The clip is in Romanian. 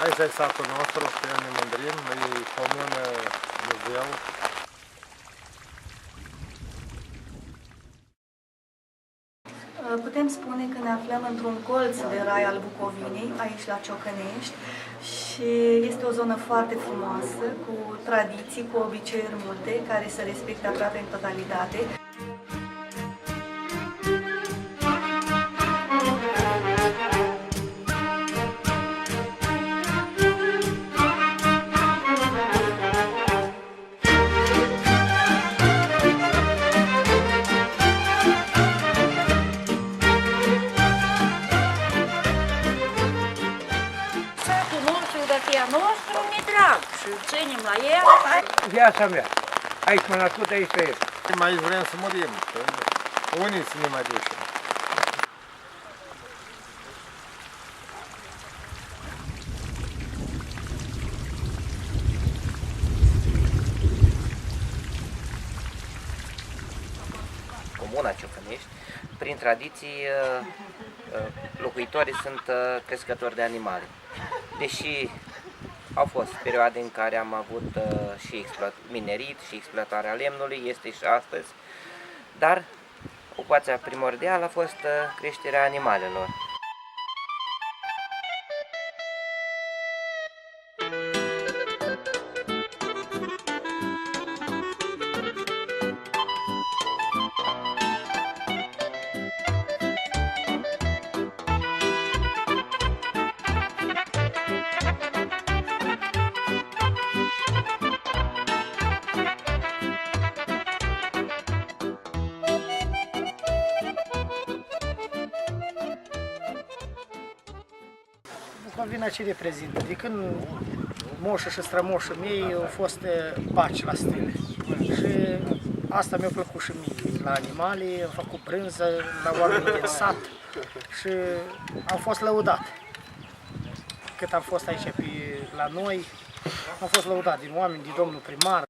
Aici e satul nostru, cu el ne mândrim, e comună, muzeu. Putem spune că ne aflăm într-un colț de rai al Bucovinei, aici la Ciocănești, și este o zonă foarte frumoasă, cu tradiții, cu obiceiuri multe, care se respectă aproape în totalitate. Nostru mi-e drag și ținem la el. Viața mea. Aici m-am născut, aici trăiesc. Aici vrem să murim, că unii să ne mai ducem. Comuna Ciocănești, prin tradiții, locuitorii sunt crescători de animale. Deși au fost perioade în care am avut și minerit și exploatarea lemnului, este și astăzi, dar ocupația primordială a fost creșterea animalelor. Bucovina ce reprezintă? De când moșul și strămoșul mei au fost paci la stele. Și asta mi-a plăcut și mie. La animale, am făcut brânză, la oameni din sat și am fost lăudat. Cât am fost aici la noi, am fost lăudat din oameni, din domnul primar.